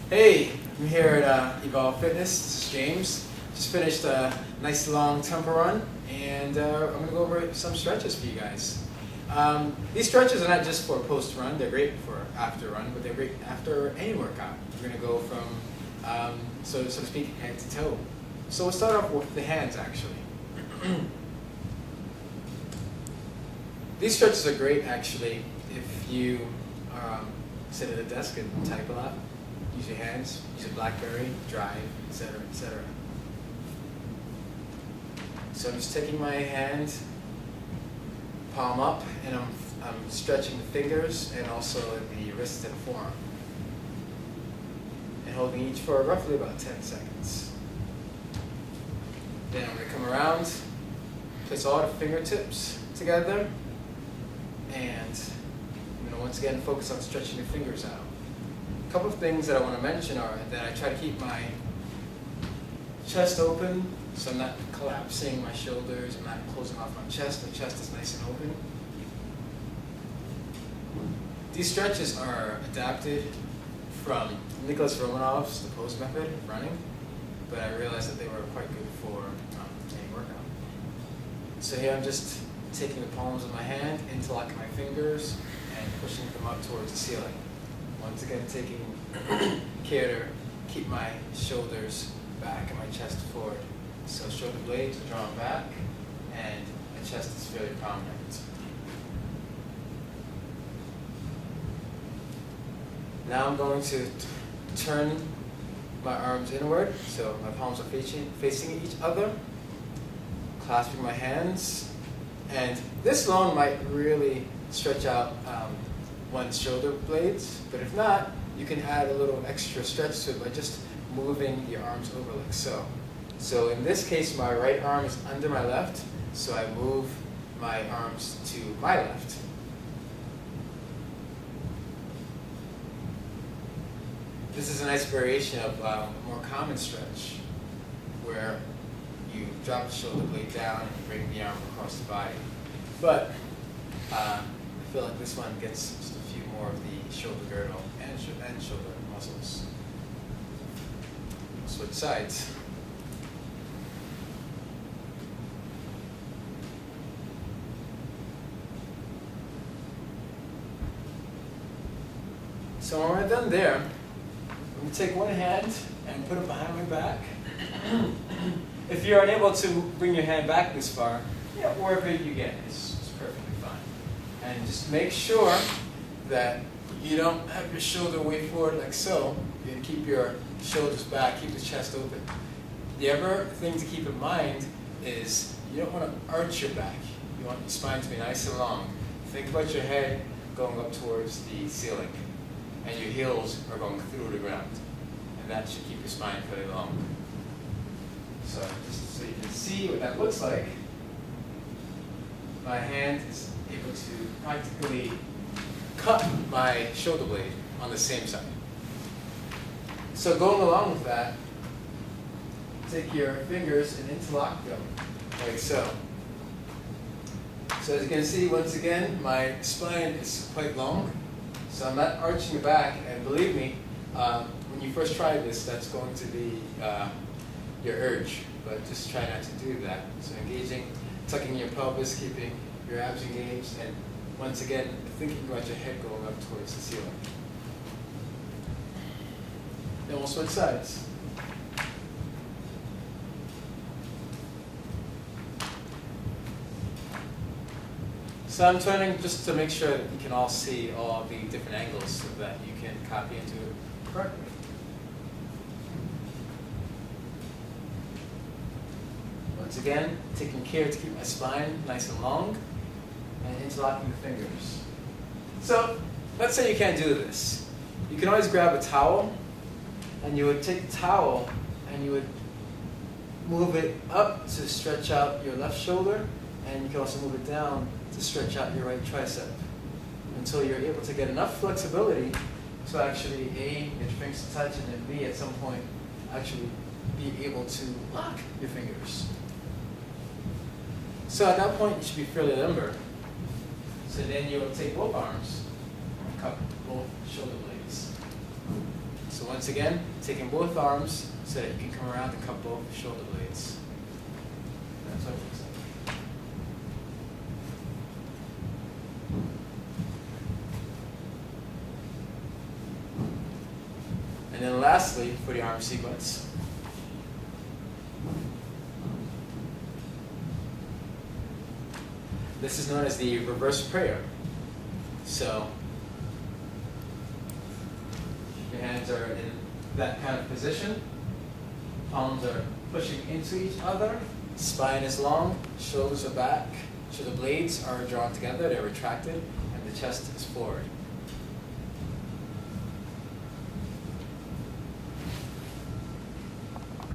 Hey, I'm here at Evolve Fitness. This is James. Just finished a nice long tempo run, and I'm going to go over some stretches for you guys. These stretches are not just for post-run, they're great for after-run, but they're great after any workout. We're going to go from, so to speak, head to toe. So we'll start off with the hands, actually. These stretches are great, actually, if you sit at a desk and type a lot. Use your hands, use a BlackBerry, drive, etc., etc. So I'm just taking my hand, palm up, and I'm stretching the fingers and also the wrist and forearm. And holding each for roughly about 10 seconds. Then I'm going to come around, place all the fingertips together, and I'm going to once again focus on stretching the fingers out. A couple of things that I want to mention are that I try to keep my chest open, so I'm not collapsing my shoulders, I'm not closing off my chest is nice and open. These stretches are adapted from Romanov's the pose method of running, but I realized that they were quite good for any workout. So here I'm just taking the palms of my hand, interlocking my fingers, and pushing them up towards the ceiling. Once again, taking care to keep my shoulders back and my chest forward. So shoulder blades are drawn back, and my chest is fairly prominent. Now I'm going to turn my arms inward, so my palms are facing each other, clasping my hands, and this alone might really stretch out one's shoulder blades, but if not, you can add a little extra stretch to it by just moving your arms over like so. So in this case, my right arm is under my left, so I move my arms to my left. This is a nice variation of a more common stretch, where you drop the shoulder blade down and bring the arm across the body. But I feel like this one gets just a few more of the shoulder girdle and shoulder muscles. Switch sides. So when we're done there, I'm going to take one hand and put it behind my back. If you're unable to bring your hand back this far, wherever you get is perfectly fine. And just make sure that you don't have your shoulder way forward like so. You can keep your shoulders back, keep the chest open. The other thing to keep in mind is you don't want to arch your back. You want your spine to be nice and long. Think about your head going up towards the ceiling, and your heels are going through the ground. And that should keep your spine fairly long. So just so you can see what that looks like, my hand is able to practically cut my shoulder blade on the same side. So going along with that, take your fingers and interlock them like so. So as you can see, once again, my spine is quite long, so I'm not arching the back, and believe me, when you first try this, that's going to be your urge, but just try not to do that. So engaging, tucking your pelvis, keeping your abs engaged, and once again, thinking about your head going up towards the ceiling. Then we'll switch sides. So I'm turning just to make sure that you can all see all the different angles so that you can copy into it correctly. Once again, taking care to keep my spine nice and long and interlocking the fingers. So let's say you can't do this. You can always grab a towel, and you would take the towel and you would move it up to stretch out your left shoulder, and you can also move it down to stretch out your right tricep until you're able to get enough flexibility to actually A, get your fingers to touch, and then B, at some point, actually be able to lock your fingers. So at that point, you should be fairly limber. So then you'll take both arms, cup both shoulder blades. So once again, taking both arms so that you can come around and cup both shoulder blades. That's what it looks like. And then lastly, for the arm sequence, this is known as the reverse prayer. So your hands are in that kind of position. Palms are pushing into each other. Spine is long, shoulders are back. Shoulder blades are drawn together, they're retracted, and the chest is forward.